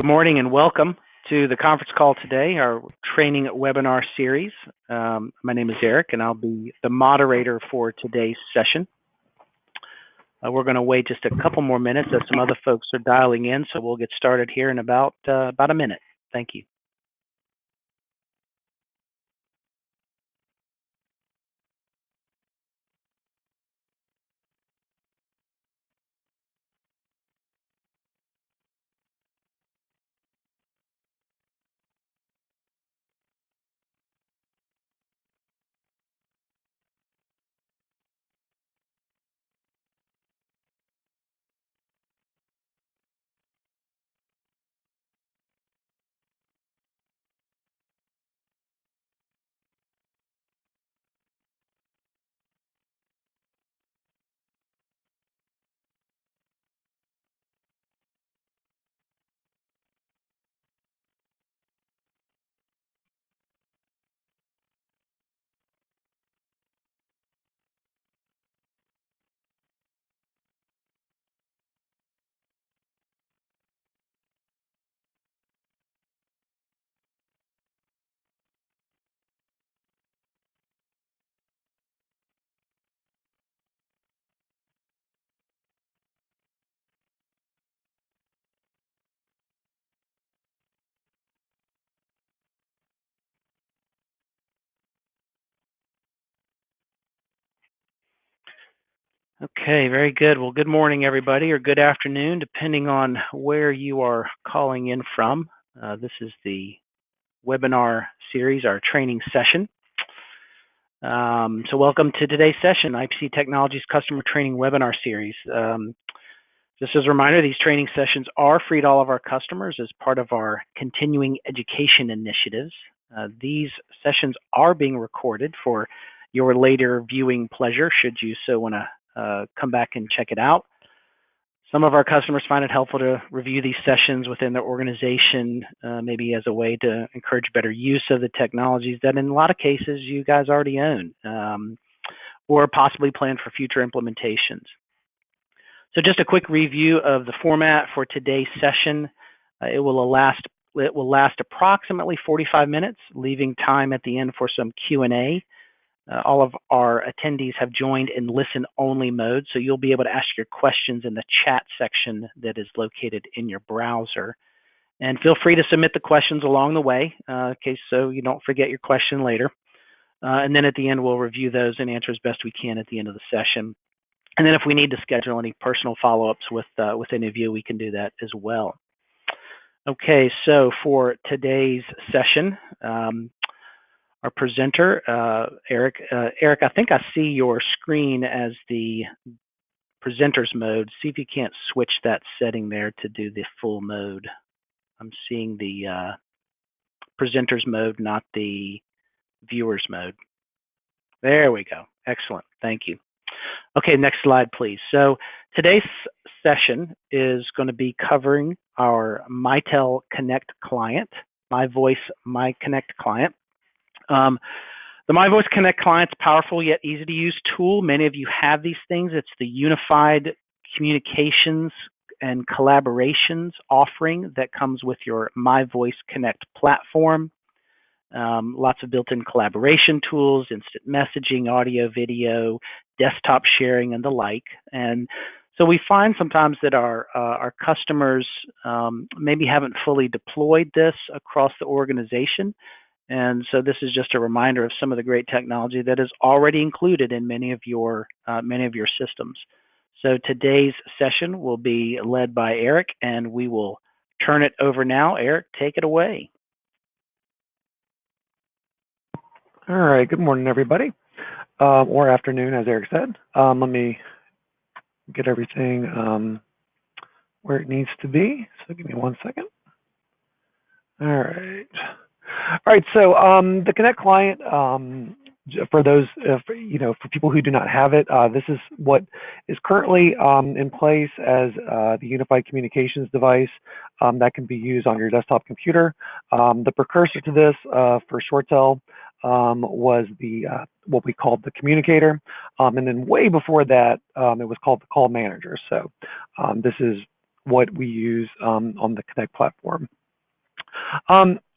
Good morning and welcome to the conference call today, our training webinar series. My name is Eric and I'll be the moderator for today's session. We're going to wait just a couple more minutes as some other folks are dialing in, so we'll get started here in about a minute. Thank you. Okay, very good. Well, good morning, everybody, or good afternoon, depending on where you are calling in from. This is the webinar series, our training session. So welcome to today's session, IPC Technologies Customer Training Webinar Series. Just as a reminder, these training sessions are free to all of our customers as part of our continuing education initiatives. These sessions are being recorded for your later viewing pleasure, should you so want to come back and check it out. Some of our customers find it helpful to review these sessions within their organization, maybe as a way to encourage better use of the technologies that in a lot of cases you guys already own, or possibly plan for future implementations. So just a quick review of the format for today's session. It will last approximately 45 minutes, leaving time at the end for some Q&A. All of our attendees have joined in listen-only mode, so you'll be able to ask your questions in the chat section that is located in your browser. And feel free to submit the questions along the way, so you don't forget your question later. And then at the end, we'll review those and answer as best we can at the end of the session. And then if we need to schedule any personal follow-ups with any of you, we can do that as well. Okay, so for today's session, our presenter, Eric. Eric, I think I see your screen as the presenter's mode. See if you can't switch that setting there to do the full mode. I'm seeing the presenter's mode, not the viewer's mode. There we go. Excellent. Thank you. Okay, next slide, please. So today's session is going to be covering our Mitel Connect client, MiVoice MyConnect client. The MiVoice Connect client's powerful yet easy to use tool. Many of you have these things. It's the unified communications and collaborations offering that comes with your MiVoice Connect platform. Lots of built-in collaboration tools, instant messaging, audio, video, desktop sharing, and the like. And so we find sometimes that our customers maybe haven't fully deployed this across the organization. And so this is just a reminder of some of the great technology that is already included in many of your systems. So today's session will be led by Eric, and we will turn it over now. Eric, take it away. All right. Good morning, everybody, or afternoon, as Eric said. Let me get everything where it needs to be. So give me 1 second. All right. All right, so the Connect client, for those, for people who do not have it, this is what is currently in place as the unified communications device that can be used on your desktop computer. The precursor to this for ShoreTel was what we called the communicator, and then way before that, it was called the call manager. So this is what we use on the Connect platform.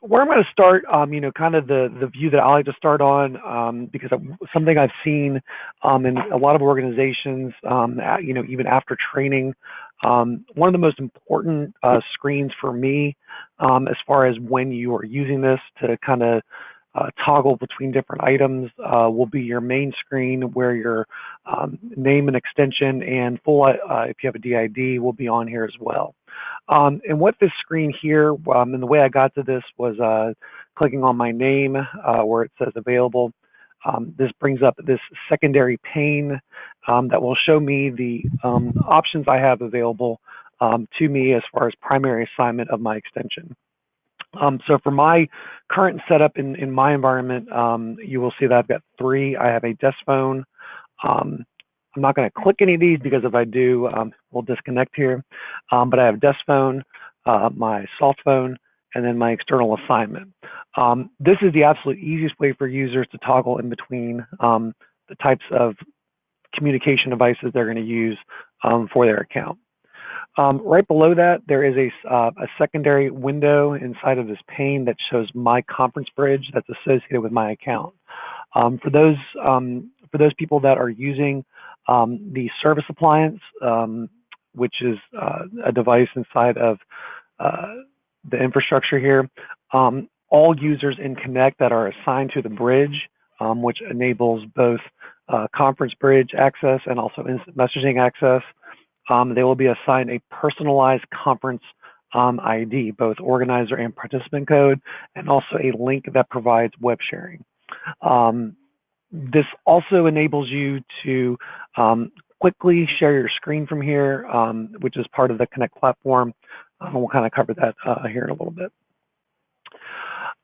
Where I'm going to start, kind of the view that I like to start on, because something I've seen in a lot of organizations, even after training, one of the most important screens for me, as far as when you are using this to kind of toggle between different items, will be your main screen, where your name and extension and full, if you have a DID, will be on here as well. And what this screen here, and the way I got to this was clicking on my name where it says available. This brings up this secondary pane that will show me the options I have available to me as far as primary assignment of my extension. So for my current setup in my environment, you will see that I've got 3. I have a desk phone. I'm not going to click any of these because if I do, we'll disconnect here. But I have desk phone, my soft phone, and then my external assignment. This is the absolute easiest way for users to toggle in between the types of communication devices they're going to use for their account. Right below that, there is a secondary window inside of this pane that shows my conference bridge that's associated with my account. For those people that are using the service appliance, which is a device inside of the infrastructure here, all users in Connect that are assigned to the bridge, which enables both conference bridge access and also instant messaging access, they will be assigned a personalized conference ID, both organizer and participant code, and also a link that provides web sharing. This also enables you to quickly share your screen from here, which is part of the Connect platform. And we'll kind of cover that here in a little bit.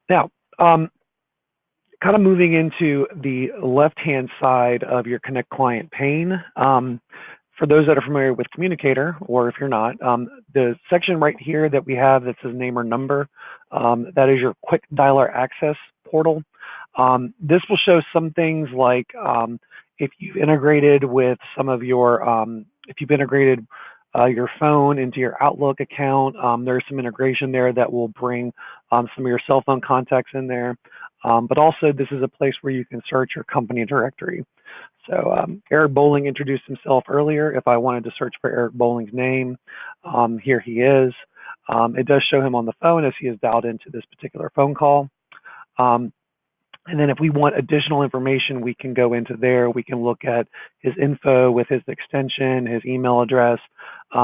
Now, kind of moving into the left-hand side of your Connect client pane. For those that are familiar with Communicator, or if you're not, the section right here that we have that says name or number, that is your quick dialer access portal. This will show some things like if you've integrated with some of your, if you've integrated your phone into your Outlook account, there's some integration there that will bring some of your cell phone contacts in there. But also this is a place where you can search your company directory. So Eric Bowling introduced himself earlier. If I wanted to search for Eric Bowling's name, here he is. It does show him on the phone as he is dialed into this particular phone call. And then if we want additional information, we can go into there. We can look at his info with his extension, his email address.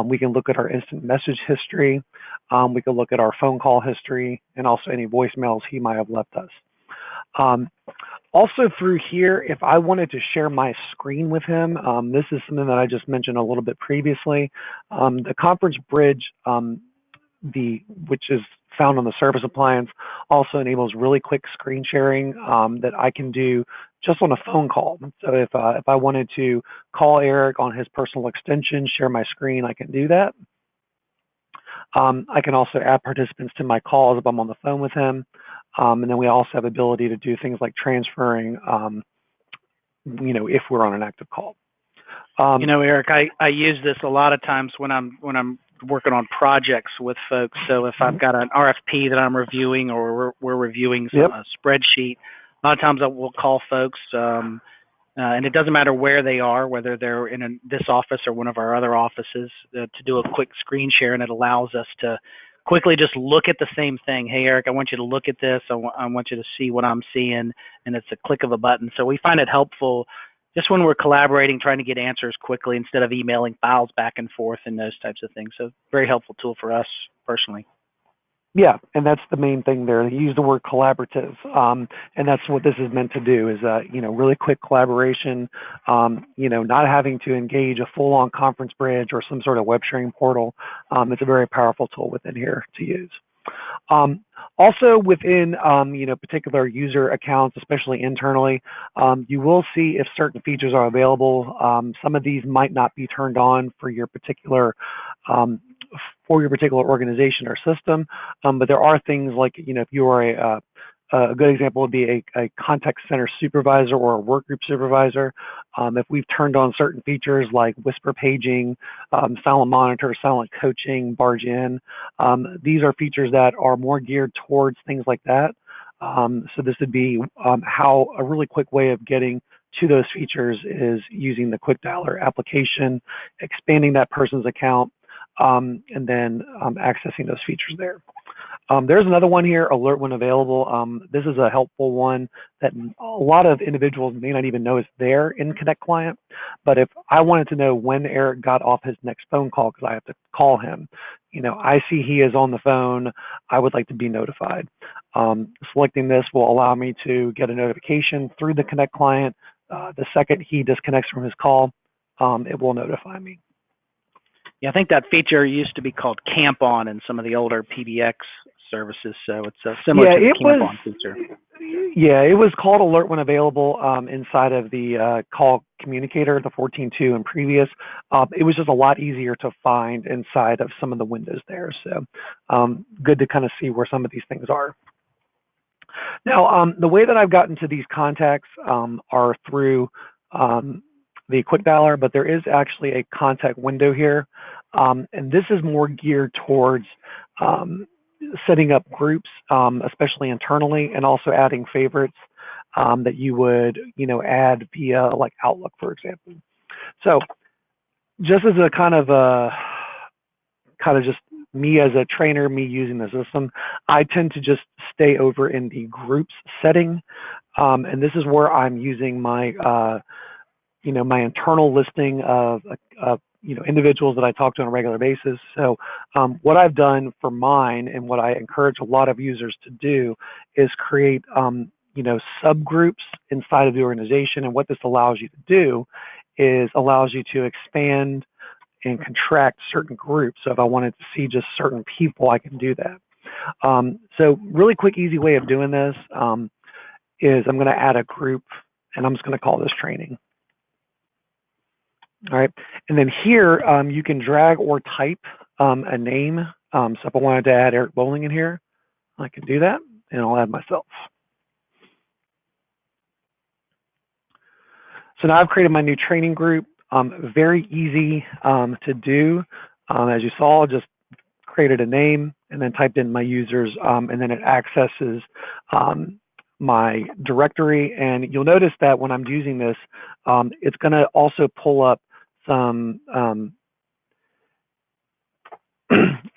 We can look at our instant message history. We can look at our phone call history and also any voicemails he might have left us. Also through here, if I wanted to share my screen with him, this is something that I just mentioned a little bit previously. The conference bridge, which is found on the service appliance, also enables really quick screen sharing that I can do just on a phone call. So if I wanted to call Eric on his personal extension, share my screen, I can do that. I can also add participants to my calls if I'm on the phone with him. And then we also have ability to do things like transferring, if we're on an active call. Eric, I use this a lot of times when I'm working on projects with folks. So if I've got an RFP that I'm reviewing, or we're reviewing some spreadsheet, a lot of times I will call folks, and it doesn't matter where they are, whether they're in this office or one of our other offices, to do a quick screen share, and it allows us to quickly just look at the same thing. Hey, Eric, I want you to look at this. I want you to see what I'm seeing, and it's a click of a button. So we find it helpful just when we're collaborating, trying to get answers quickly instead of emailing files back and forth and those types of things. So very helpful tool for us personally. Yeah, and that's the main thing there. He used the word collaborative, and that's what this is meant to do, is really quick collaboration, not having to engage a full-on conference bridge or some sort of web sharing portal. It's a very powerful tool within here to use. Also within particular user accounts, especially internally, you will see if certain features are available. Some of these might not be turned on for your particular organization or system, but there are things like if you are a good example would be a contact center supervisor or a work group supervisor. If we've turned on certain features like whisper paging, silent monitor, silent coaching, barge in, these are features that are more geared towards things like that. So this would be how a really quick way of getting to those features is using the Quick Dialer application, expanding that person's account, and then accessing those features there. There's another one here, alert when available. This is a helpful one that a lot of individuals may not even know is there in Connect Client. But if I wanted to know when Eric got off his next phone call, because I have to call him, I see he is on the phone, I would like to be notified. Selecting this will allow me to get a notification through the Connect Client. The second he disconnects from his call, it will notify me. Yeah, I think that feature used to be called Camp On in some of the older PBX services, so it's similar to the Camp On feature. Yeah, it was called Alert when available inside of the call communicator, the 14.2 and previous. It was just a lot easier to find inside of some of the windows there, so good to kind of see where some of these things are. Now, the way that I've gotten to these contacts are through the Quick Dialer, but there is actually a contact window here. And this is more geared towards setting up groups, especially internally, and also adding favorites that you would, add via like Outlook, for example. So just as a kind of just me as a trainer, me using the system, I tend to just stay over in the groups setting. And this is where I'm using my my internal listing of individuals that I talk to on a regular basis. So what I've done for mine, and what I encourage a lot of users to do, is create subgroups inside of the organization. And what this allows you to do is allows you to expand and contract certain groups. So if I wanted to see just certain people, I can do that. So really quick, easy way of doing this is I'm going to add a group, and I'm just going to call this training. All right, and then here you can drag or type a name. So if I wanted to add Eric Bowling in here, I can do that, and I'll add myself. So now I've created my new training group. Very easy to do. As you saw, just created a name and then typed in my users, and then it accesses my directory. And you'll notice that when I'm using this, it's going to also pull up some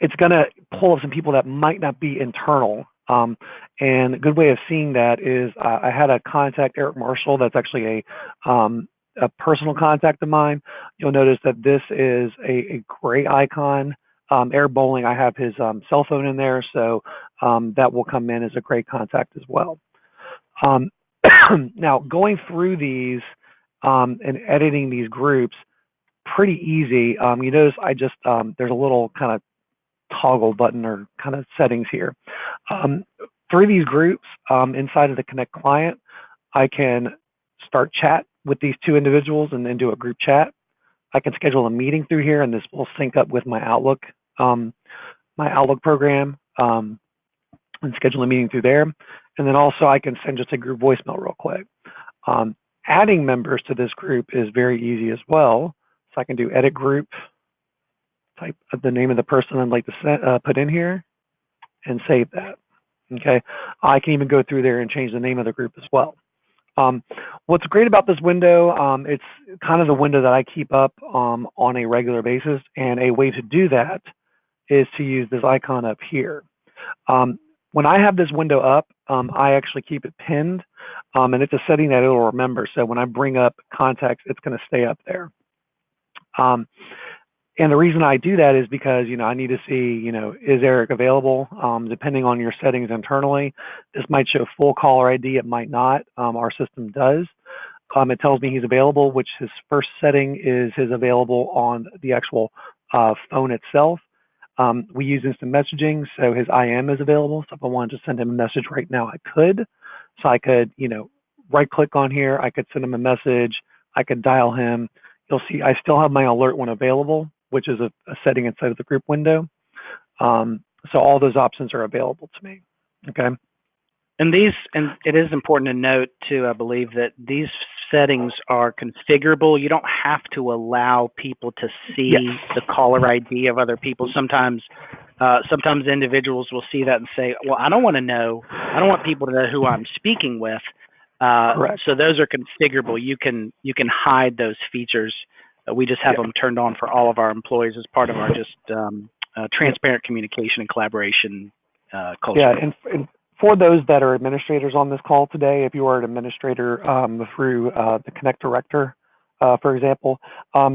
it's going to pull up some people that might not be internal. And a good way of seeing that is I had a contact, Eric Marshall, that's actually a personal contact of mine. You'll notice that this is a gray icon. Eric Bowling, I have his cell phone in there, so that will come in as a gray contact as well. Now, going through these and editing these groups, pretty easy. You notice I just, there's a little kind of toggle button or kind of settings here. Through these groups inside of the Connect client, I can start chat with these two individuals and then do a group chat. I can schedule a meeting through here, and this will sync up with my Outlook program, and schedule a meeting through there. And then also I can send just a group voicemail real quick. Adding members to this group is very easy as well. So I can do edit group, type the name of the person I'd like to put in here, and save that. Okay. I can even go through there and change the name of the group as well. What's great about this window, it's kind of the window that I keep up on a regular basis, and a way to do that is to use this icon up here. When I have this window up, I actually keep it pinned, and it's a setting that it'll remember. So when I bring up contacts, it's going to stay up there. And the reason I do that is because, I need to see, is Eric available? Depending on your settings internally, this might show full caller ID. It might not. Our system does. It tells me he's available, which his first setting is his available on the actual phone itself. We use instant messaging, so his IM is available. So if I wanted to send him a message right now, I could. So I could, right click on here. I could send him a message. I could dial him. You'll see I still have my alert when available, which is a setting inside of the group window. So all those options are available to me. Okay. And it is important to note too, I believe, that these settings are configurable. You don't have to allow people to Yes. see the caller ID of other people. Sometimes individuals will see that and say, well, I don't want people to know who I'm speaking with. Correct. So those are configurable. You can hide those features. We just have them turned on for all of our employees as part of our just transparent communication and collaboration culture. Yeah, and for those that are administrators on this call today, if you are an administrator through the Connect Director, for example,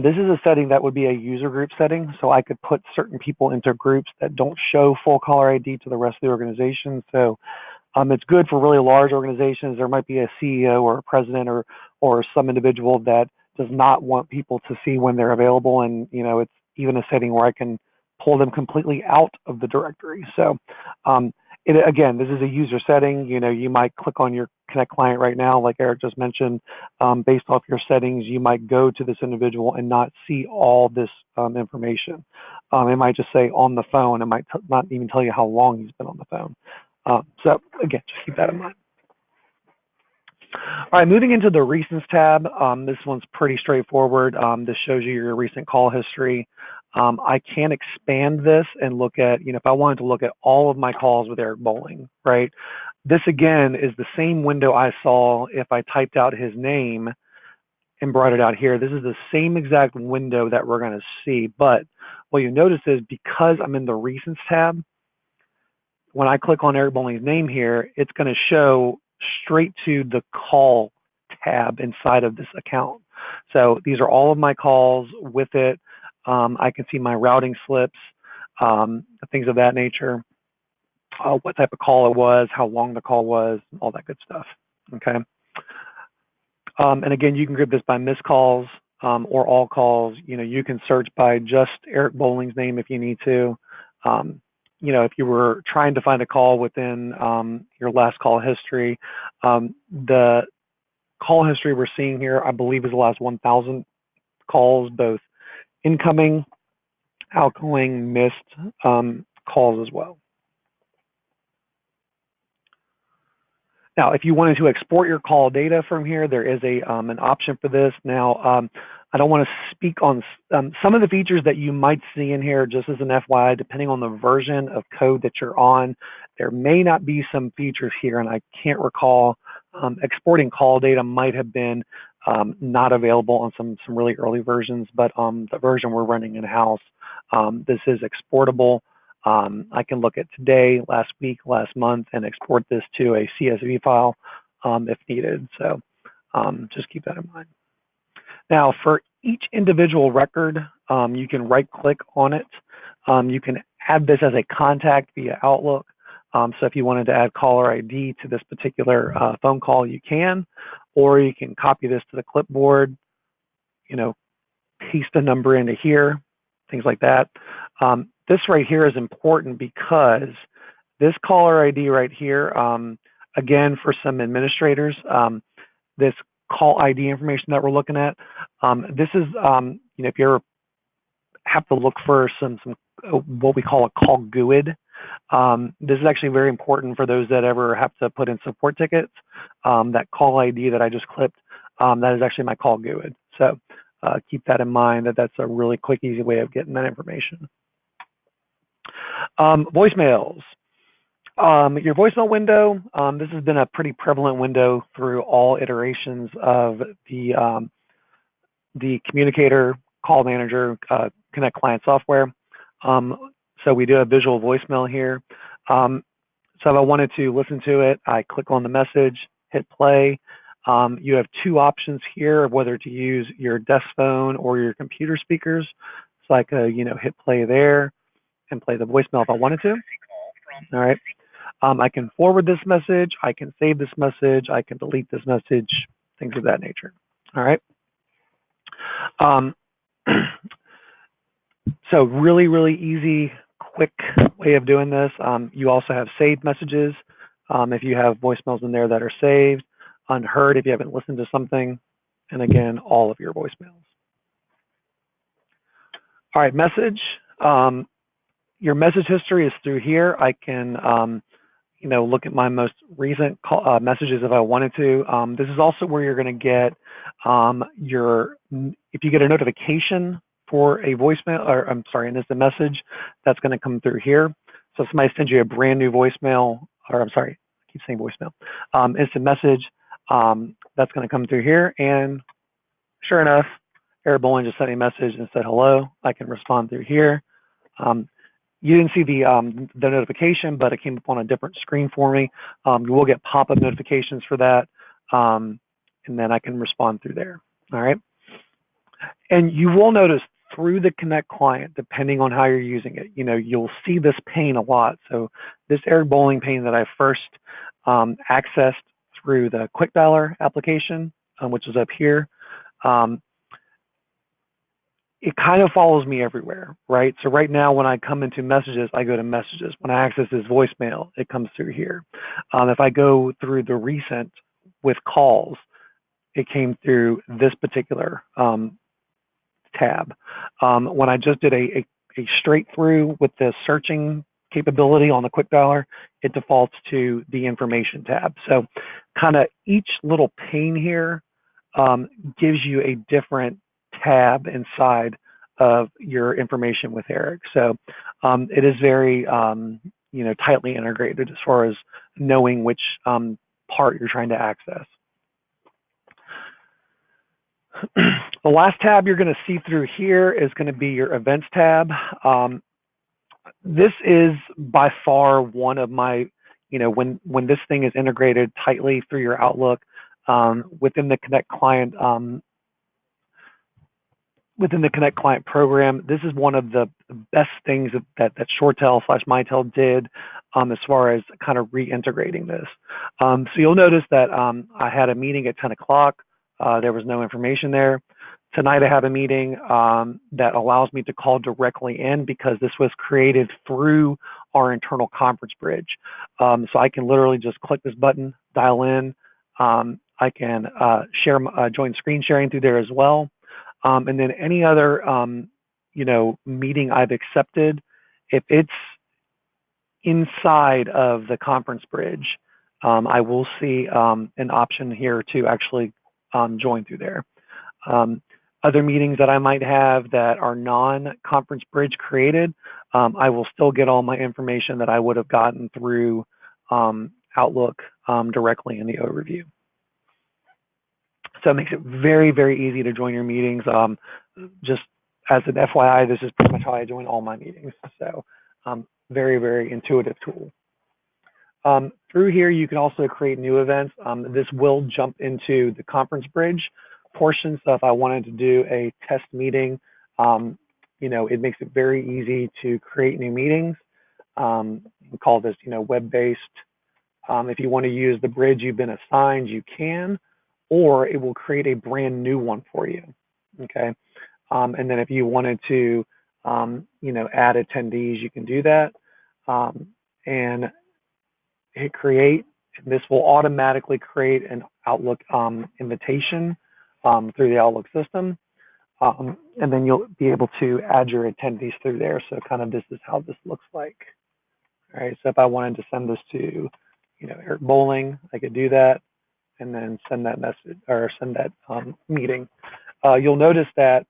this is a setting that would be a user group setting. So I could put certain people into groups that don't show full caller ID to the rest of the organization. So it's good for really large organizations. There might be a CEO or a president or some individual that does not want people to see when they're available, and it's even a setting where I can pull them completely out of the directory. So again, this is a user setting. You might click on your Connect client right now, like Eric just mentioned. Based off your settings, you might go to this individual and not see all this information. It might just say on the phone. It might not even tell you how long he's been on the phone. So again, just keep that in mind. All right, moving into the Recents tab. This one's pretty straightforward. This shows you your recent call history. I can expand this and look at, if I wanted to look at all of my calls with Eric Bowling, right? This again is the same window I saw if I typed out his name and brought it out here. This is the same exact window that we're going to see. But what you notice is because I'm in the Recents tab, when I click on Eric Bowling's name here, it's going to show straight to the call tab inside of this account. So these are all of my calls with it. I can see my routing slips, things of that nature, what type of call it was, how long the call was, all that good stuff. Okay. And again, you can group this by missed calls or all calls. You can search by just Eric Bowling's name if you need to. If you were trying to find a call within your last call history, the call history we're seeing here, I believe, is the last 1,000 calls, both incoming, outgoing, missed calls as well. Now, if you wanted to export your call data from here, there is an option for this. Now, I don't want to speak on some of the features that you might see in here, just as an FYI, depending on the version of code that you're on. There may not be some features here, and I can't recall. Exporting call data might have been not available on some really early versions, but the version we're running in-house, this is exportable. I can look at today, last week, last month, and export this to a CSV file if needed. So just keep that in mind. Now, for each individual record, you can right-click on it. You can add this as a contact via Outlook. So if you wanted to add caller ID to this particular phone call, you can, or you can copy this to the clipboard, paste the number into here, things like that. This right here is important because this caller ID right here, again, for some administrators, this call ID information that we're looking at, this is, if you ever have to look for some what we call a call GUID, this is actually very important for those that ever have to put in support tickets. That call ID that I just clipped, that is actually my call GUID. So keep that in mind, that's a really quick, easy way of getting that information. Voicemails. Your voicemail window, this has been a pretty prevalent window through all iterations of the communicator, call manager, Connect client software. So we do a visual voicemail here. So if I wanted to listen to it, I click on the message, hit play. You have two options here of whether to use your desk phone or your computer speakers. So I could, hit play there and play the voicemail if I wanted to. All right. I can forward this message. I can save this message. I can delete this message, things of that nature. All right. So really, really easy, quick way of doing this. You also have saved messages. If you have voicemails in there that are saved, unheard if you haven't listened to something, and again, all of your voicemails. All right, message. Your message history is through here. I can, look at my most recent messages if I wanted to. This is also where you're going to get if you get a notification for a voicemail, or I'm sorry, and it's a message that's going to come through here. So if somebody sends you a brand new voicemail, or I'm sorry, I keep saying voicemail, instant message, that's going to come through here. And sure enough, Eric Bowling just sent me a message and said hello. I can respond through here. You didn't see the notification, but it came up on a different screen for me. You will get pop-up notifications for that, and then I can respond through there. All right. And you will notice through the Connect client, depending on how you're using it, you'll see this pane a lot. So this Eric Bowling pane that I first accessed through the Quick Dialer application, which is up here, it kind of follows me everywhere, right? So right now, when I come into messages, I go to messages. When I access this voicemail, it comes through here. If I go through the recent with calls, it came through this particular tab. When I just did a straight through with the searching capability on the Quick Dialer, it defaults to the information tab. So kind of each little pane here gives you a different tab inside of your information with Eric. So it is very tightly integrated as far as knowing which part you're trying to access. The last tab you're going to see through here is going to be your events tab. This is by far one of my, when this thing is integrated tightly through your Outlook within the Connect client, program, this is one of the best things that ShoreTel/Mitel did as far as kind of reintegrating this. So you'll notice that I had a meeting at 10 o'clock. There was no information there. Tonight I have a meeting that allows me to call directly in because this was created through our internal conference bridge. So I can literally just click this button, dial in. I can join screen sharing through there as well. And then any other, meeting I've accepted, if it's inside of the conference bridge, I will see an option here to actually join through there. Other meetings that I might have that are non-conference bridge created, I will still get all my information that I would have gotten through Outlook directly in the overview. So it makes it very, very easy to join your meetings. Just as an FYI, this is pretty much how I join all my meetings. So very, very intuitive tool. Through here, you can also create new events. This will jump into the conference bridge portion. So if I wanted to do a test meeting, it makes it very easy to create new meetings. We call this, web-based. If you want to use the bridge you've been assigned, you can, or it will create a brand new one for you. Okay. And then if you wanted to, add attendees, you can do that and hit create. This will automatically create an Outlook invitation through the Outlook system. And then you'll be able to add your attendees through there. So kind of this is how this looks like. All right. So if I wanted to send this to, Eric Bowling, I could do that and then send that message or send that meeting. You'll notice that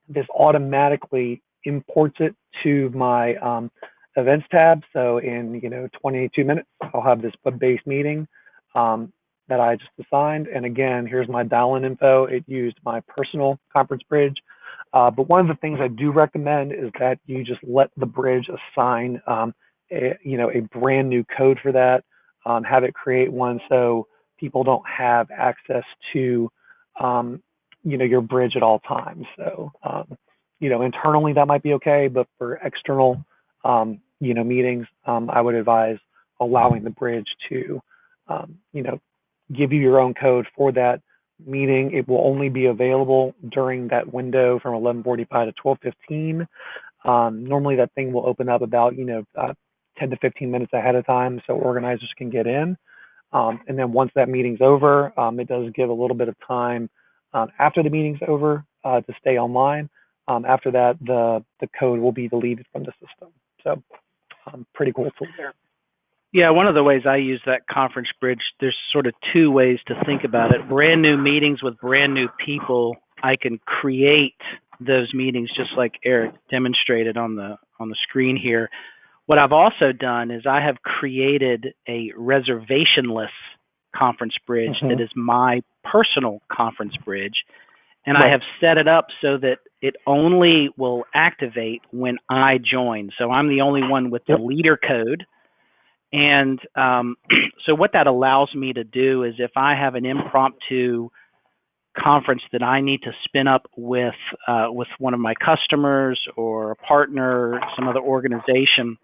this automatically imports it to my events tab. So in 22 minutes, I'll have this web-based meeting that I just assigned. And again, here's my dial-in info. It used my personal conference bridge. But one of the things I do recommend is that you just let the bridge assign a brand new code for that. Have it create one so people don't have access to your bridge at all times. So internally that might be okay, but for external meetings, I would advise allowing the bridge to give you your own code for that meeting. It will only be available during that window from 11:45 to 12:15. Normally that thing will open up about 10 to 15 minutes ahead of time so organizers can get in. And then once that meeting's over, it does give a little bit of time after the meeting's over to stay online. After that, the code will be deleted from the system. So pretty cool tool there. Yeah, one of the ways I use that conference bridge, there's sort of two ways to think about it. Brand new meetings with brand new people, I can create those meetings just like Eric demonstrated on the screen here. What I've also done is I have created a reservationless conference bridge that is my personal conference bridge, and I have set it up so that it only will activate when I join. So I'm the only one with the leader code. And so what that allows me to do is if I have an impromptu conference that I need to spin up with one of my customers or a partner, some other organization,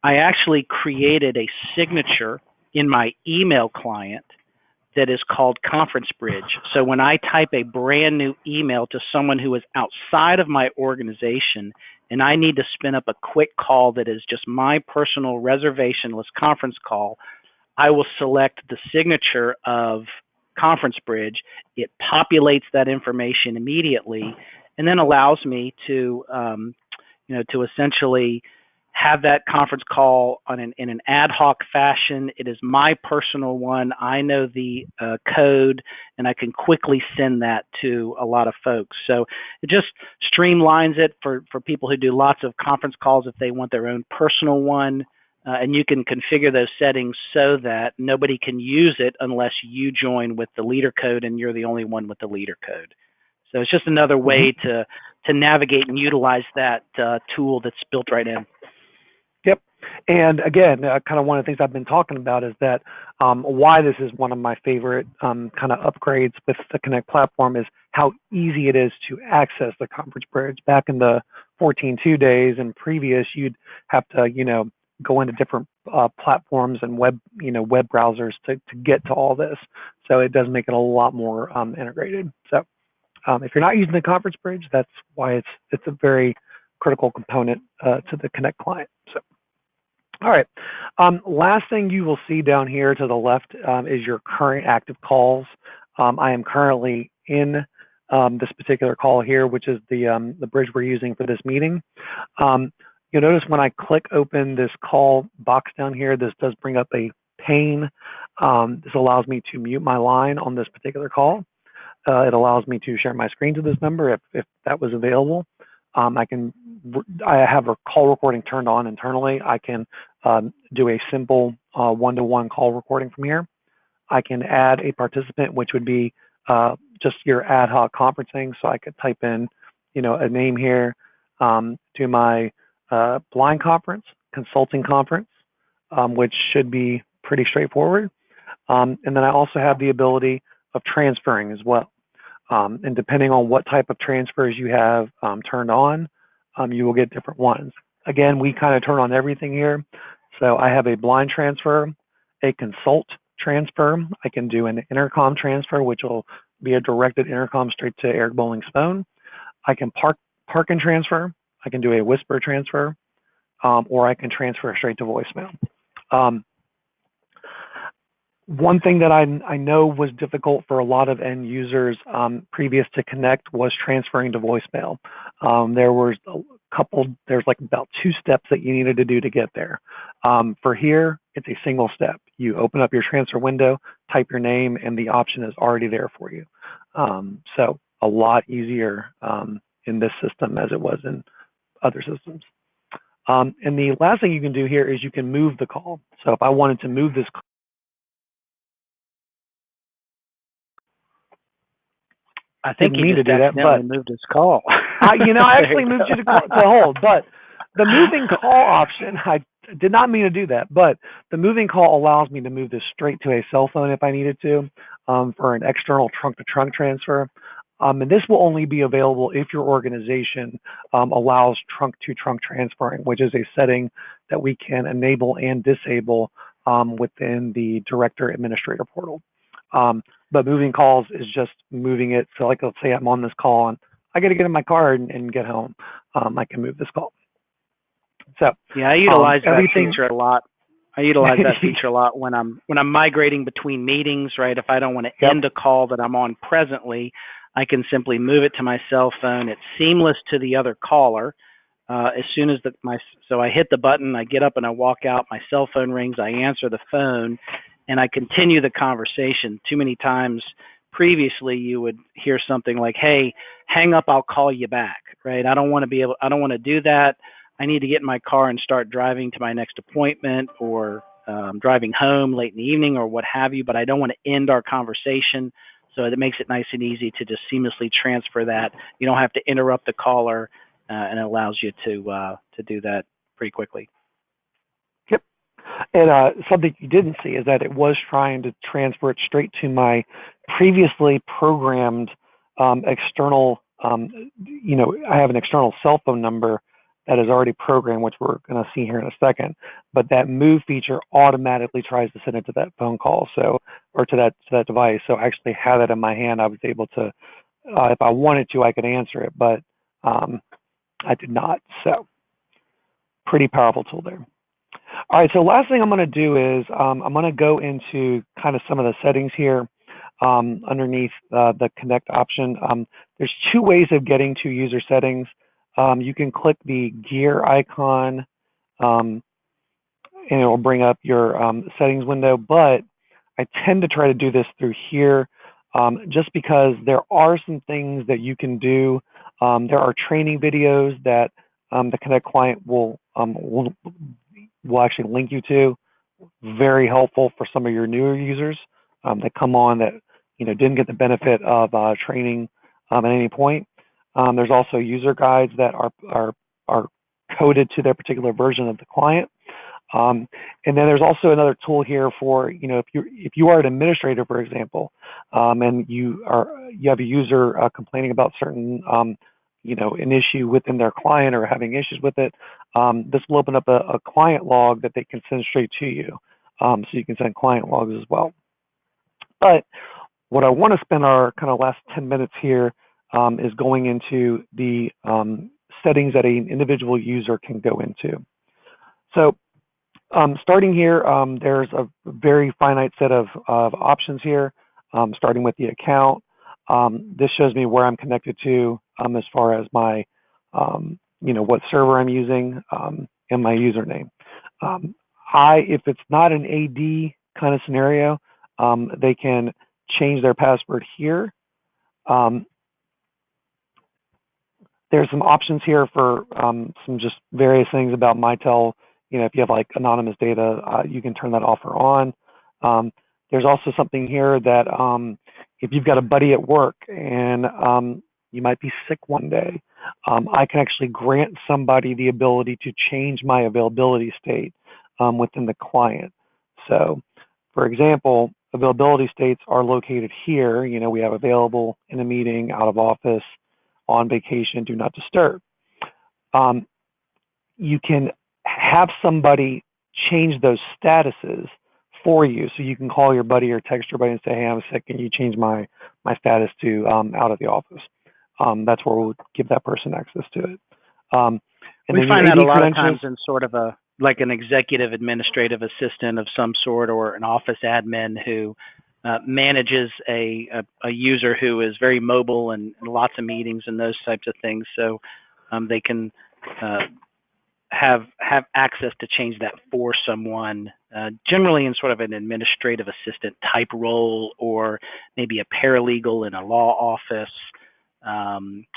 I actually created a signature in my email client that is called Conference Bridge. So when I type a brand new email to someone who is outside of my organization and I need to spin up a quick call that is just my personal reservationless conference call, I will select the signature of Conference Bridge. It populates that information immediately and then allows me to to essentially have that conference call in an ad hoc fashion. It is my personal one. I know the code, and I can quickly send that to a lot of folks. So it just streamlines it for people who do lots of conference calls if they want their own personal one. And you can configure those settings so that nobody can use it unless you join with the leader code and you're the only one with the leader code. So it's just another way to navigate and utilize that tool that's built right in. Yep. And again, kind of one of the things I've been talking about is that why this is one of my favorite kind of upgrades with the Connect platform is how easy it is to access the conference bridge. Back in the 14.2 days and previous, you'd have to, go into different platforms and web browsers to get to all this. So it does make it a lot more integrated. So if you're not using the conference bridge, that's why it's a very critical component to the Connect client. So, all right. Last thing you will see down here to the left is your current active calls. I am currently in this particular call here, which is the bridge we're using for this meeting. You'll notice when I click open this call box down here, this does bring up a pane. This allows me to mute my line on this particular call. It allows me to share my screen to this number if that was available. I have a call recording turned on internally. I can do a simple one-to-one call recording from here. I can add a participant, which would be just your ad hoc conferencing. So I could type in, a name here to my blind conference, consulting conference, which should be pretty straightforward. And then I also have the ability of transferring as well. And depending on what type of transfers you have turned on, you will get different ones. Again, we kind of turn on everything here. So I have a blind transfer, a consult transfer. I can do an intercom transfer, which will be a directed intercom straight to Eric Bowling's phone. I can park and transfer. I can do a whisper transfer, or I can transfer straight to voicemail. One thing that I know was difficult for a lot of end users previous to Connect was transferring to voicemail. There's like about 2 steps that you needed to do to get there. For here, it's a single step. You open up your transfer window, type your name, and the option is already there for you. So a lot easier in this system as it was in other systems. And the last thing you can do here is you can move the call. So if I wanted to move this call, I think he just accidentally moved his call. I actually moved you to hold, but the moving call option, I did not mean to do that, but the moving call allows me to move this straight to a cell phone if I needed to for an external trunk-to-trunk transfer. And this will only be available if your organization allows trunk-to-trunk transferring, which is a setting that we can enable and disable within the Director Administrator portal. But moving calls is just moving it. So like, let's say I'm on this call and I got to get in my car and get home. I can move this call. So yeah, I utilize that feature a lot. I utilize that feature a lot when I'm migrating between meetings, right? If I don't want to end a call that I'm on presently, I can simply move it to my cell phone. It's seamless to the other caller. as soon as so I hit the button, I get up and I walk out, my cell phone rings, I answer the phone, and I continue the conversation. Too many times previously you would hear something like, "Hey, hang up, I'll call you back." Right? I don't want to do that. I need to get in my car and start driving to my next appointment, or driving home late in the evening, or what have you, but I don't want to end our conversation. So it makes it nice and easy to just seamlessly transfer that. You don't have to interrupt the caller, and it allows you to do that pretty quickly. Yep. And something you didn't see is that it was trying to transfer it straight to my previously programmed external, I have an external cell phone number that is already programmed, which we're going to see here in a second. But that move feature automatically tries to send it to that phone call, or to that device. So I actually had that in my hand. I was able to, if I wanted to, I could answer it, but I did not. So pretty powerful tool there. All right, so last thing I'm going to do is I'm going to go into kind of some of the settings here underneath the connect option. There's two ways of getting to user settings. You can click the gear icon and it will bring up your settings window, but I tend to try to do this through here just because there are some things that you can do. There are training videos that the Connect client will actually link you to. Very helpful for some of your newer users that come on that didn't get the benefit of training at any point. There's also user guides that are coded to their particular version of the client. And then there's also another tool here for if you are an administrator, for example, and you have a user complaining about certain an issue within their client or having issues with it, this will open up a client log that they can send straight to you. So you can send client logs as well. But what I want to spend our kind of last 10 minutes here is going into the settings that an individual user can go into. So starting here, there's a very finite set of options here, starting with the account. This shows me where I'm connected to as far as my, what server I'm using and my username. If it's not an AD kind of scenario, they can change their password here. There's some options here for some just various things about Mitel. If you have like anonymous data, you can turn that off or on. There's also something here that if you've got a buddy at work and you might be sick one day, I can actually grant somebody the ability to change my availability state within the client. So, for example, availability states are located here. We have available, in a meeting, out of office, on vacation, do not disturb. You can have somebody change those statuses for you. So you can call your buddy or text your buddy and say, "Hey, I'm sick. Can you change my status to out of the office?" That's where we'll give that person access to it. And we find that a lot of times in sort of like an executive administrative assistant of some sort, or an office admin who manages a user who is very mobile and lots of meetings and those types of things. So they can have access to change that for someone, generally in sort of an administrative assistant type role, or maybe a paralegal in a law office,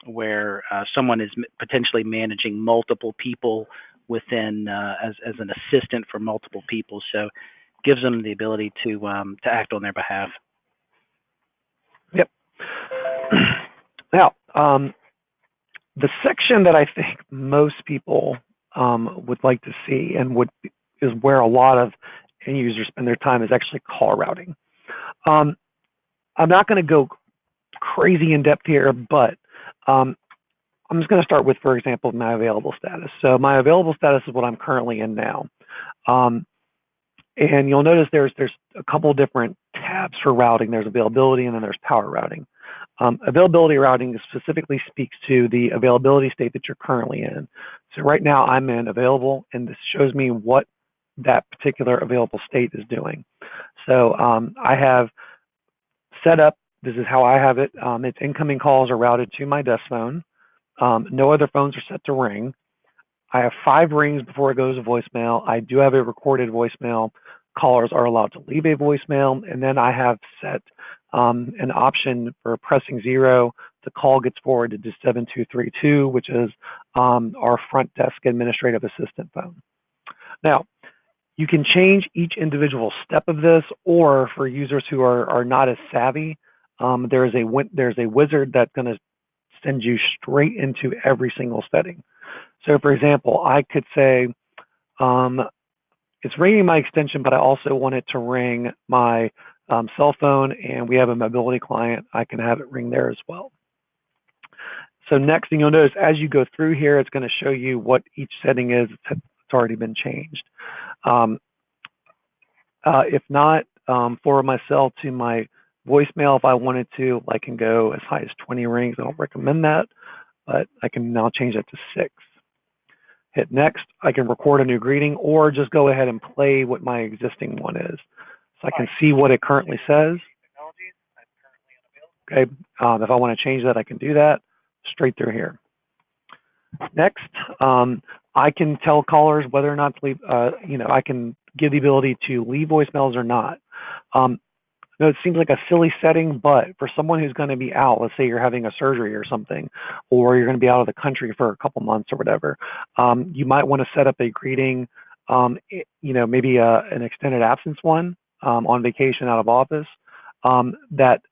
where someone is potentially managing multiple people within as an assistant for multiple people. So gives them the ability to act on their behalf. Yep. Now, the section that I think most people would like to see and is where a lot of end users spend their time is actually call routing. I'm not going to go crazy in depth here, but I'm just going to start with, for example, my available status. So my available status is what I'm currently in now. And you'll notice there's a couple different tabs for routing. There's availability, and then there's power routing. Availability routing specifically speaks to the availability state that you're currently in. So right now I'm in available, and this shows me what that particular available state is doing. So I have set up, this is how I have it. Its incoming calls are routed to my desk phone. No other phones are set to ring. I have 5 rings before it goes to voicemail. I do have a recorded voicemail. Callers are allowed to leave a voicemail, and then I have set an option for pressing 0. The call gets forwarded to 7232, which is our front desk administrative assistant phone. Now, you can change each individual step of this, or for users who are not as savvy, there's a wizard that's going to send you straight into every single setting. So, for example, I could say, it's ringing my extension, but I also want it to ring my cell phone, and we have a mobility client. I can have it ring there as well. So next thing you'll notice, as you go through here, it's going to show you what each setting is. It's already been changed. If not, forward my cell to my voicemail if I wanted to. I can go as high as 20 rings. I don't recommend that, but I can now change that to 6. Hit next. I can record a new greeting, or just go ahead and play what my existing one is. So I can see what it currently says. Okay. If I want to change that, I can do that straight through here. Next, I can tell callers whether or not to leave, I can give the ability to leave voicemails or not. Now, it seems like a silly setting, but for someone who's going to be out, let's say you're having a surgery or something, or you're going to be out of the country for a couple months or whatever, you might want to set up a greeting, maybe an extended absence one on vacation out of office that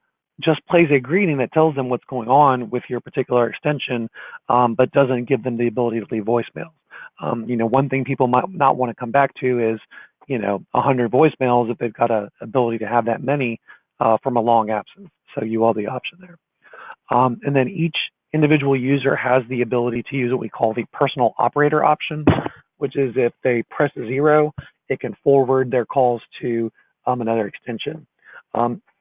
just plays a greeting that tells them what's going on with your particular extension, but doesn't give them the ability to leave voicemails. One thing people might not want to come back to is 100 voicemails if they've got an ability to have that many from a long absence. So you have the option there. And then each individual user has the ability to use what we call the personal operator option, which is if they press 0, it can forward their calls to another extension.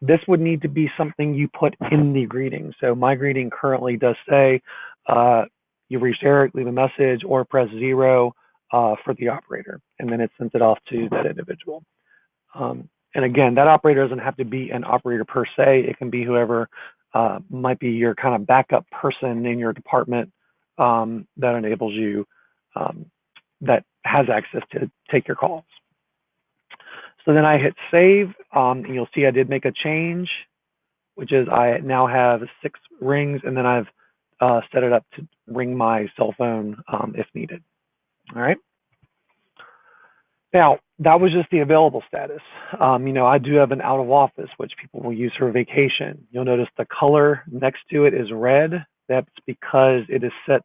This would need to be something you put in the greeting. So my greeting currently does say, you reached Eric, leave a message, or press 0 for the operator, and then it sends it off to that individual. And again, that operator doesn't have to be an operator per se. It can be whoever might be your kind of backup person in your department that enables you, that has access to take your calls. So then I hit save, and you'll see I did make a change, which is I now have 6 rings, and then I've set it up to ring my cell phone if needed. All right. Now, that was just the available status. I do have an out of office, which people will use for vacation. You'll notice the color next to it is red. That's because it is set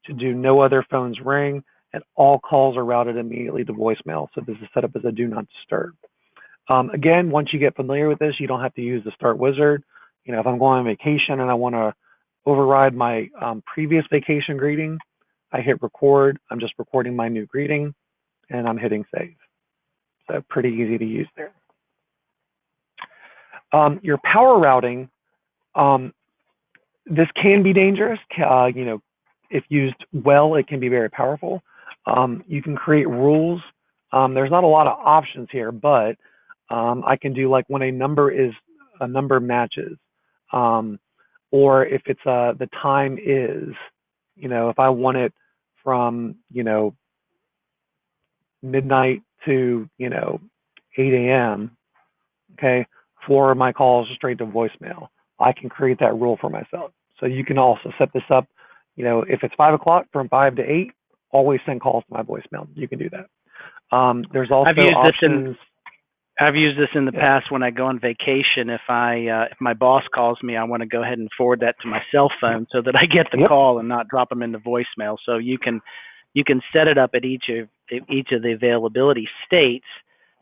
to do no other phones ring, and all calls are routed immediately to voicemail. So this is set up as a do not disturb. Again, once you get familiar with this, you don't have to use the start wizard. If I'm going on vacation and I want to override my previous vacation greeting, I hit record. I'm just recording my new greeting, and I'm hitting save. So pretty easy to use there. Your power routing, this can be dangerous. If used well, it can be very powerful. You can create rules. There's not a lot of options here, but I can do like when a number matches, or if it's the time is, if I want it from midnight to 8 a.m. okay, for my calls straight to voicemail, I can create that rule for myself. So you can also set this up, if it's 5 o'clock from 5 to 8, always send calls to my voicemail. You can do that. There's also options. I've used this in the past when I go on vacation. If my boss calls me, I want to go ahead and forward that to my cell phone so that I get the call and not drop them into voicemail. So you can set it up at each of the availability states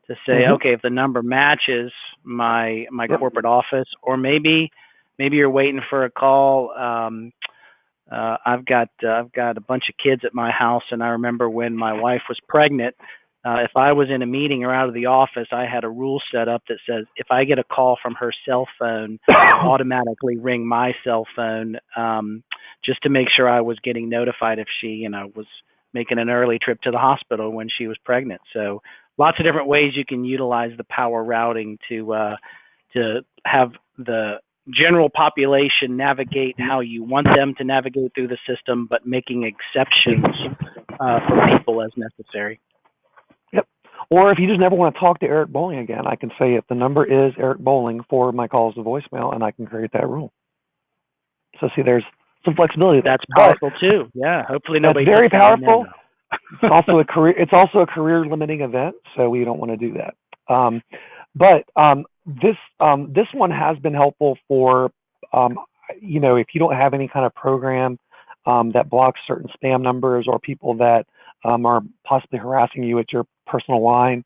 to say, okay, if the number matches my corporate office, or maybe you're waiting for a call. I've got a bunch of kids at my house, and I remember when my wife was pregnant. If I was in a meeting or out of the office, I had a rule set up that says if I get a call from her cell phone, automatically ring my cell phone, just to make sure I was getting notified if she, was making an early trip to the hospital when she was pregnant. So lots of different ways you can utilize the power routing to have the general population navigate how you want them to navigate through the system, but making exceptions for people as necessary. Yep. Or if you just never want to talk to Eric Bowling again, I can say if the number is Eric Bowling, forward my calls to voicemail, and I can create that rule. So see, there's some flexibility there. That's powerful too. Yeah. Hopefully nobody That's very took that powerful. memo. It's also a career. It's also a career limiting event, so we don't want to do that. This one has been helpful for if you don't have any kind of program that blocks certain spam numbers or people that are possibly harassing you at your personal line.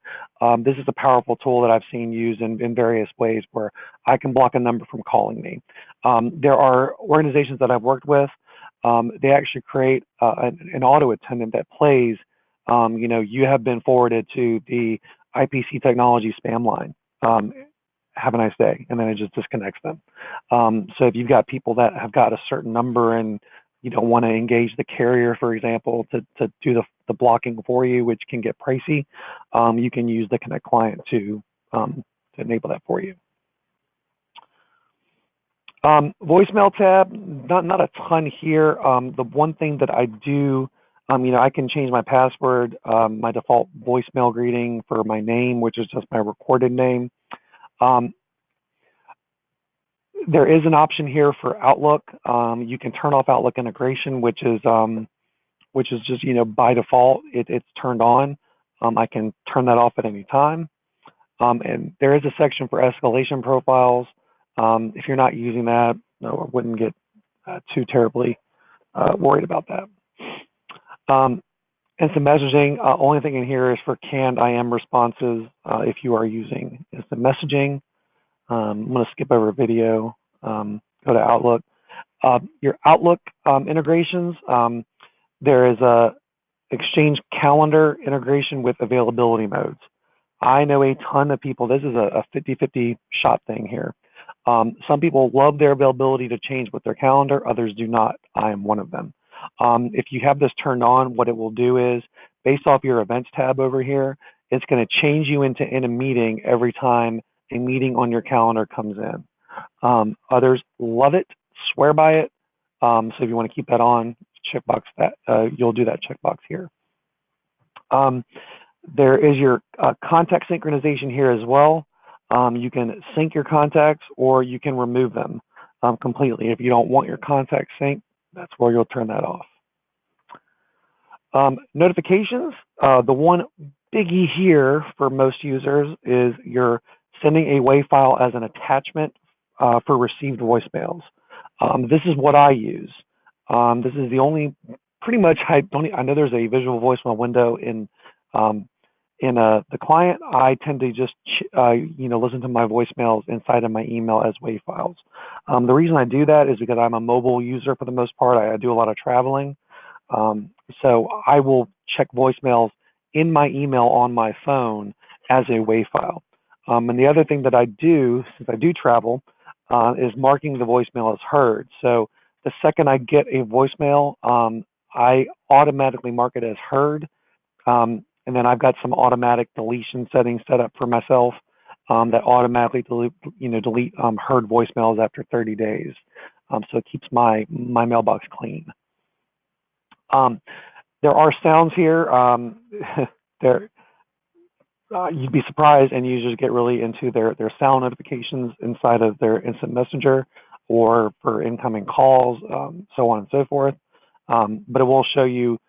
This is a powerful tool that I've seen used in various ways where I can block a number from calling me. There are organizations that I've worked with. They actually create an auto attendant that plays, you have been forwarded to the IPC technology spam line. Have a nice day. And then it just disconnects them. So if you've got people that have got a certain number and you don't want to engage the carrier, for example, to do the blocking for you, which can get pricey, you can use the Connect client to enable that for you. Voicemail tab, not a ton here. The one thing that I do, I can change my password, my default voicemail greeting for my name, which is just my recorded name. There is an option here for Outlook. You can turn off Outlook integration, which is just, by default, it's turned on. I can turn that off at any time. And there is a section for escalation profiles. If you're not using that, no, I wouldn't get too terribly worried about that. Instant messaging, only thing in here is for canned IM responses if you are using instant messaging. I'm going to skip over video, go to Outlook. Your Outlook integrations, there is a Exchange calendar integration with availability modes. I know a ton of people, this is a 50-50 shot thing here. Some people love their availability to change with their calendar, others do not. I am one of them. If you have this turned on, what it will do is, based off your events tab over here, it's going to change you into in a meeting every time a meeting on your calendar comes in. Others love it, swear by it. So if you want to keep that on, checkbox that, you'll do that checkbox here. There is your contact synchronization here as well. You can sync your contacts or you can remove them completely. If you don't want your contacts synced, that's where you'll turn that off. Notifications, the one biggie here for most users is you're sending a WAV file as an attachment for received voicemails. This is what I use. This is the only, pretty much, I know there's a visual voicemail window in the client. I tend to just, listen to my voicemails inside of my email as WAV files. The reason I do that is because I'm a mobile user for the most part. I do a lot of traveling. So I will check voicemails in my email on my phone as a WAV file. And the other thing that I do, since I do travel, is marking the voicemail as heard. So the second I get a voicemail, I automatically mark it as heard. And then I've got some automatic deletion settings set up for myself that automatically delete heard voicemails after 30 days. So it keeps my mailbox clean. There are sounds here. You'd be surprised, and users get really into their sound notifications inside of their instant messenger or for incoming calls, so on and so forth. But it will show you,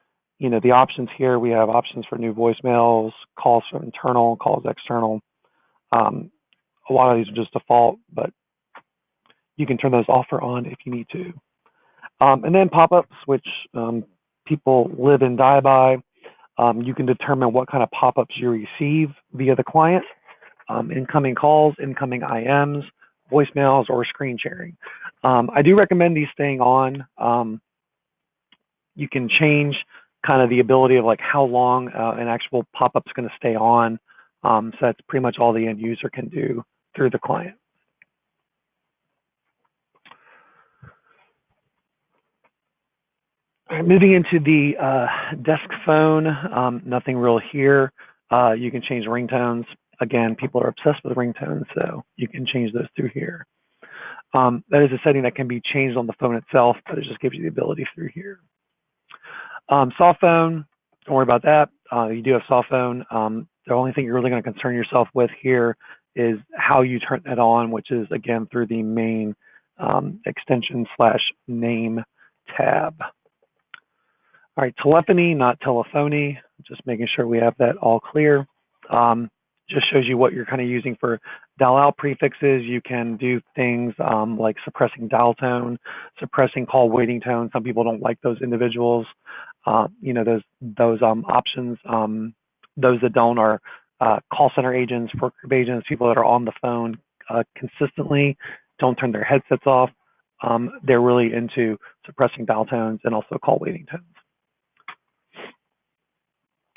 the options here. We have options for new voicemails, calls from internal, calls external. A lot of these are just default, but you can turn those off or on if you need to. And then pop-ups, which people live and die by. You can determine what kind of pop-ups you receive via the client, incoming calls, incoming IMs, voicemails, or screen sharing. I do recommend these staying on. You can change kind of the ability of like how long an actual pop-up is going to stay on. So that's pretty much all the end user can do through the client. All right, moving into the desk phone, nothing real here. You can change ringtones. Again, people are obsessed with ringtones, so you can change those through here. That is a setting that can be changed on the phone itself, but it just gives you the ability through here. Soft phone, don't worry about that. You do have cell phone. The only thing you're really going to concern yourself with here is how you turn that on, which is again through the main extension/name tab. All right, telephony, not telephony. Just making sure we have that all clear. Just shows you what you're kind of using for dial out prefixes. You can do things like suppressing dial tone, suppressing call waiting tone. Some people don't like those individuals. Those options. Those that don't are call center agents, work group agents, people that are on the phone consistently, don't turn their headsets off. They're really into suppressing dial tones and also call waiting tones.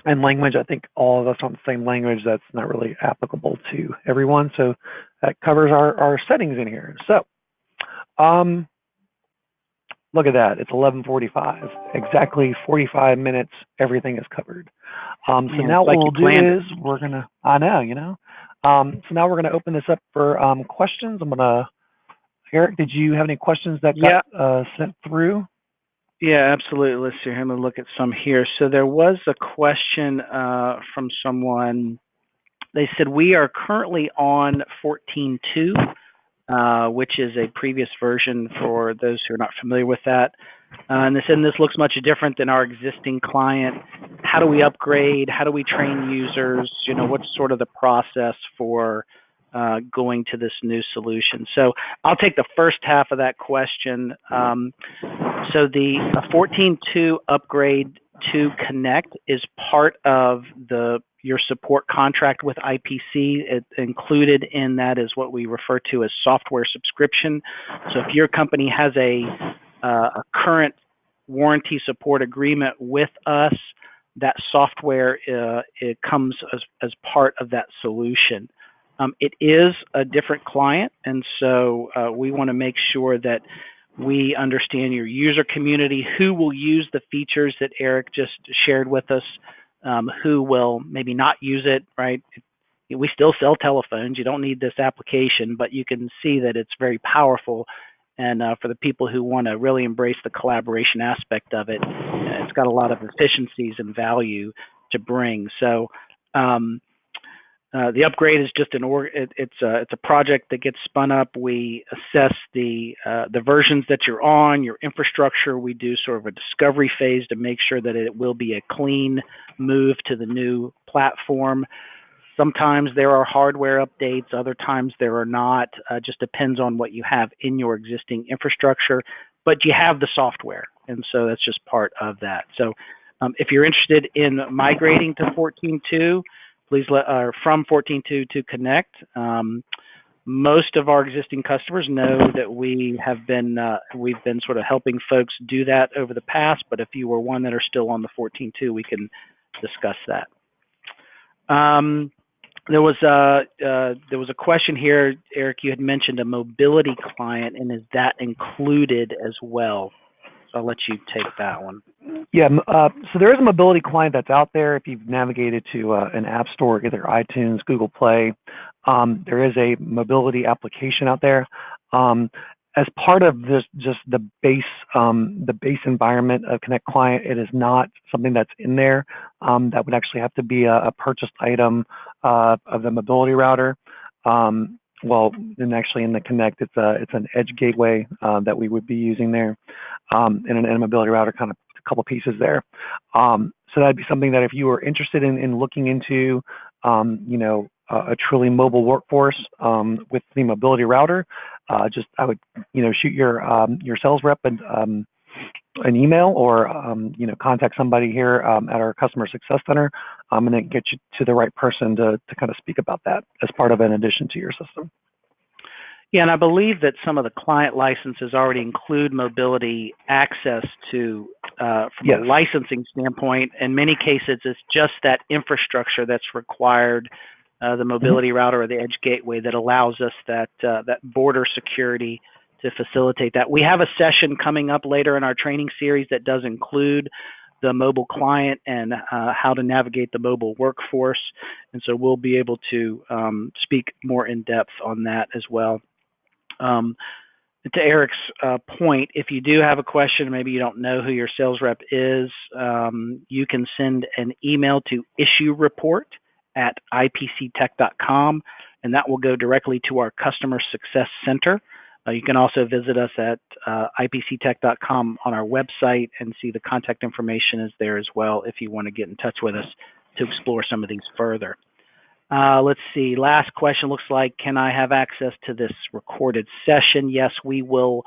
And language, I think all of us on the same language. That's not really applicable to everyone. So that covers our settings in here. So look at that. It's 11:45. Exactly 45 minutes. Everything is covered. So now what we'll do is we're going to, I know, so now we're going to open this up for questions. Eric, did you have any questions that got sent through? Yeah, absolutely. Let's see. I'm going to look at some here. So there was a question from someone. They said, we are currently on 14.2, which is a previous version for those who are not familiar with that. And they said, this looks much different than our existing client. How do we upgrade? How do we train users? What's sort of the process for going to this new solution? So I'll take the first half of that question. So the 14.2 upgrade to Connect is part of your support contract with IPC. Included in that is what we refer to as software subscription. So if your company has a current warranty support agreement with us, that software it comes as part of that solution. It is a different client, and so we want to make sure that we understand your user community, who will use the features that Eric just shared with us, who will maybe not use it, right? We still sell telephones. You don't need this application, but you can see that it's very powerful. And for the people who want to really embrace the collaboration aspect of it, it's got a lot of efficiencies and value to bring. So the upgrade is just it's a project that gets spun up. We assess the versions that you're on, your infrastructure. We do sort of a discovery phase to make sure that it will be a clean move to the new platform. Sometimes there are hardware updates, other times there are not. Just depends on what you have in your existing infrastructure, but you have the software, and so that's just part of that. So if you're interested in migrating to 14.2, please from 14.2 to Connect. Most of our existing customers know that we've been sort of helping folks do that over the past, but if you were one that are still on the 14.2, we can discuss that. There was a question here, Eric. You had mentioned a mobility client, and is that included as well? So I'll let you take that one. Yeah, so there is a mobility client that's out there. If you've navigated to an app store, either iTunes, Google Play, there is a mobility application out there. As part of this, just the base environment of Connect Client, it is not something that's in there. That would actually have to be a purchased item of the mobility router. Well, and actually in the Connect, it's an edge gateway that we would be using there, and a mobility router, kind of a couple pieces there. So that'd be something that if you were interested in looking into, a truly mobile workforce with the mobility router, I would shoot your sales rep an email, or contact somebody here at our customer success center, and then get you to the right person to kind of speak about that as part of an addition to your system. Yeah, and I believe that some of the client licenses already include mobility access to, from a licensing standpoint. In many cases, it's just that infrastructure that's required, the mobility router or the edge gateway, that allows us that border security to facilitate that. We have a session coming up later in our training series that does include the mobile client and how to navigate the mobile workforce. And so we'll be able to speak more in depth on that as well. to Eric's point, if you do have a question, maybe you don't know who your sales rep is, you can send an email to issuereport@ipctech.com, and that will go directly to our Customer Success Center. You can also visit us at ipctech.com on our website and see the contact information is there as well if you want to get in touch with us to explore some of these further. Let's see. Last question looks like, can I have access to this recorded session? Yes, we will.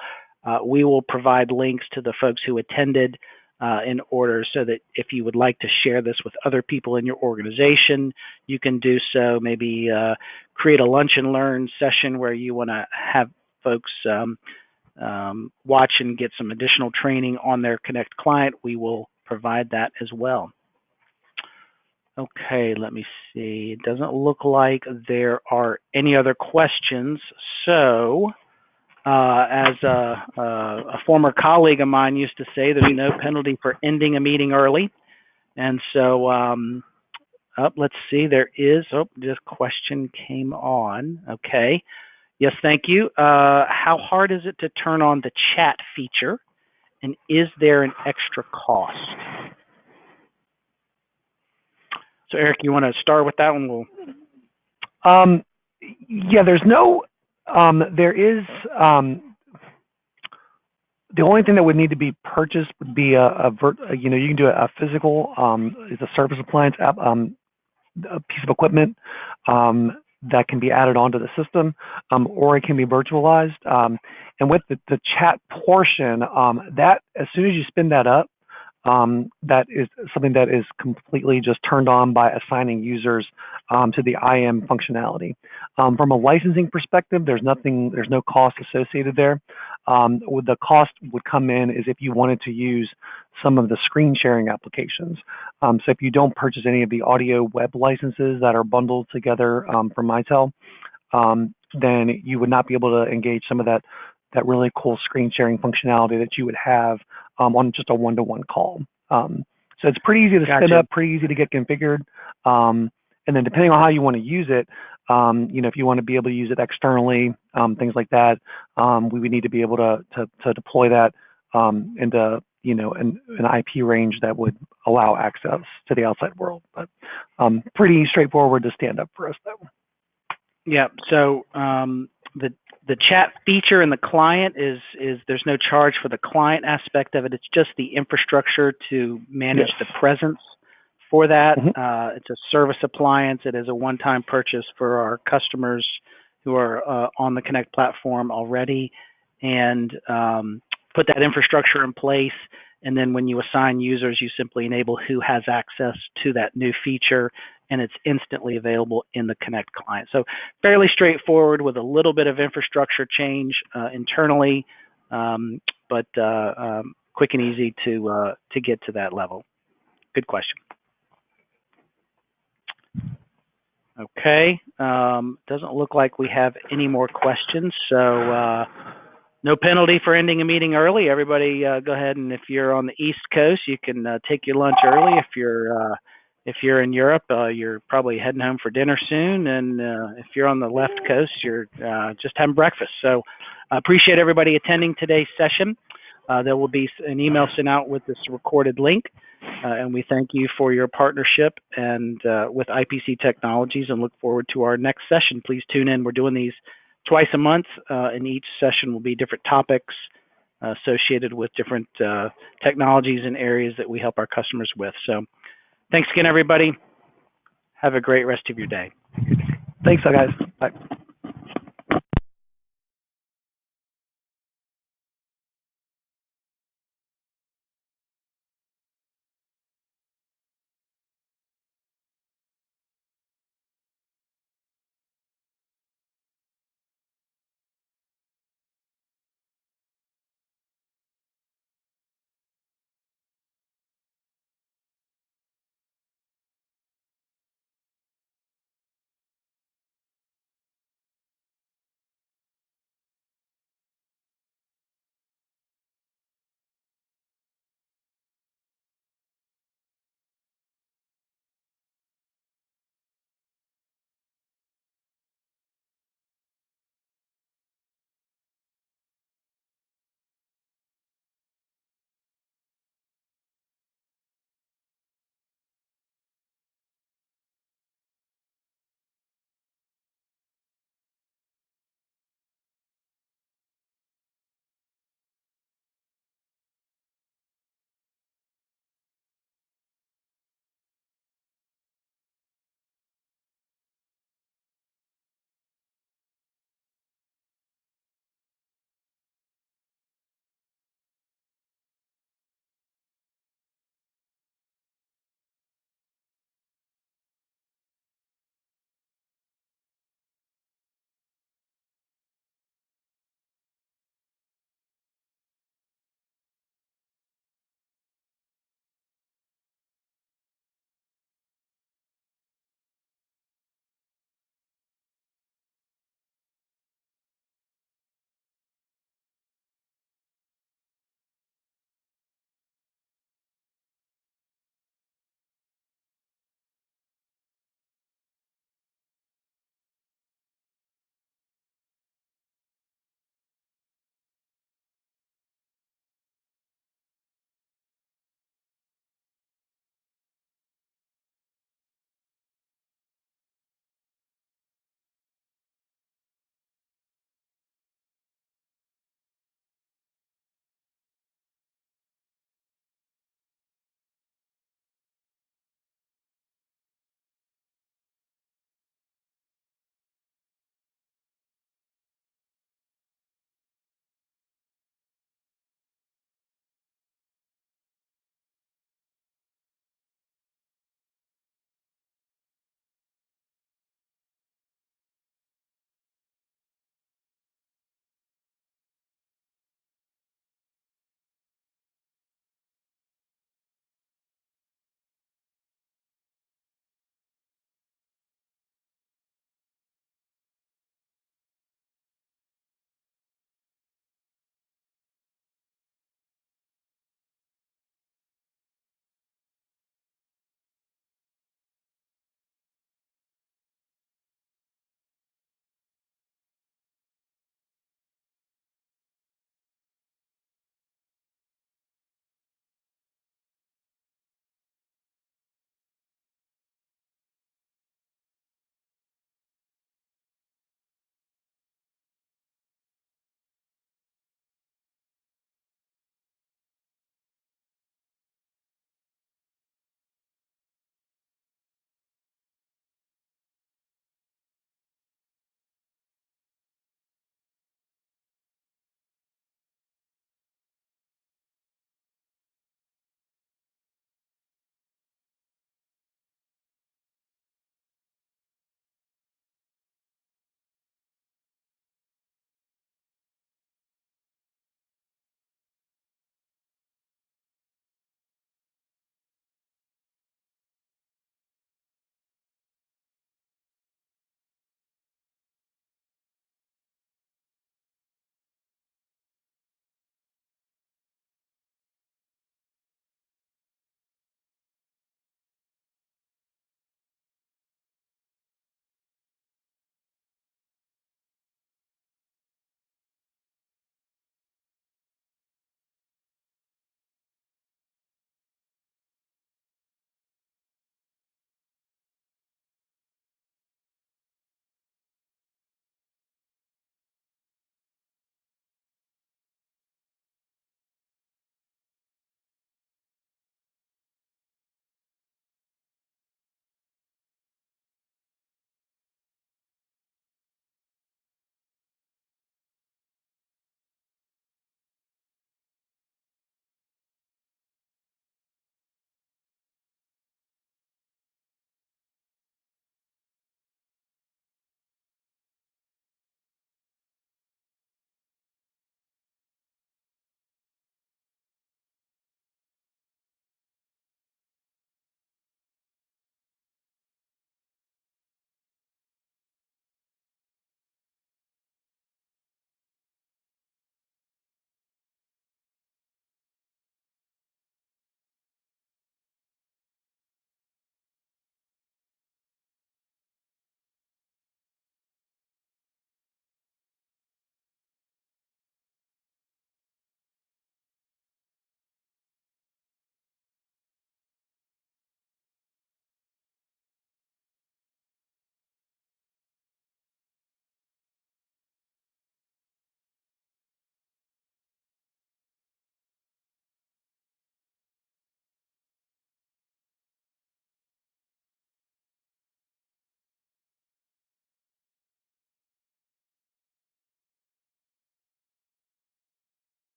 We will provide links to the folks who attended in order so that if you would like to share this with other people in your organization, you can do so. Maybe create a lunch and learn session where you want to have folks watch and get some additional training on their Connect client. We will provide that as well. Okay, let me see. It doesn't look like there are any other questions. So, as a former colleague of mine used to say, there's no penalty for ending a meeting early. And so, let's see, there is, this question came on. Okay. Yes, thank you. How hard is it to turn on the chat feature? And is there an extra cost? So, Eric, you want to start with that one? Yeah, there's no, there is, the only thing that would need to be purchased would be you can do a physical, it's a service appliance app, a piece of equipment that can be added onto the system, or it can be virtualized. And with the chat portion, that as soon as you spin that up, that is something that is completely just turned on by assigning users to the IM functionality. From a licensing perspective, there's no cost associated there. The cost would come in is if you wanted to use some of the screen sharing applications. So if you don't purchase any of the audio web licenses that are bundled together from Mitel, then you would not be able to engage some of that really cool screen sharing functionality that you would have on just a one-to-one call. So it's pretty easy to spin up, pretty easy to get configured. And then depending on how you want to use it, if you want to be able to use it externally, things like that, we would need to be able to deploy that into an IP range that would allow access to the outside world. But pretty straightforward to stand up for us, though. Yeah. So the chat feature in the client is there's no charge for the client aspect of it. It's just the infrastructure to manage the presence for that. It's a service appliance. It is a one-time purchase for our customers who are on the Connect platform already, and put that infrastructure in place. And then when you assign users, you simply enable who has access to that new feature, and it's instantly available in the Connect client. So fairly straightforward with a little bit of infrastructure change internally, but quick and easy to get to that level. Good question. Okay, doesn't look like we have any more questions, so no penalty for ending a meeting early. Everybody go ahead, and if you're on the East Coast, you can take your lunch early. If you're in Europe, you're probably heading home for dinner soon, and if you're on the left coast, you're just having breakfast. So I appreciate everybody attending today's session. There will be an email sent out with this recorded link, and we thank you for your partnership and with IPC Technologies, and look forward to our next session. Please tune in. We're doing these twice a month, and each session will be different topics associated with different technologies and areas that we help our customers with. So thanks again, everybody. Have a great rest of your day. Thanks, guys. Bye.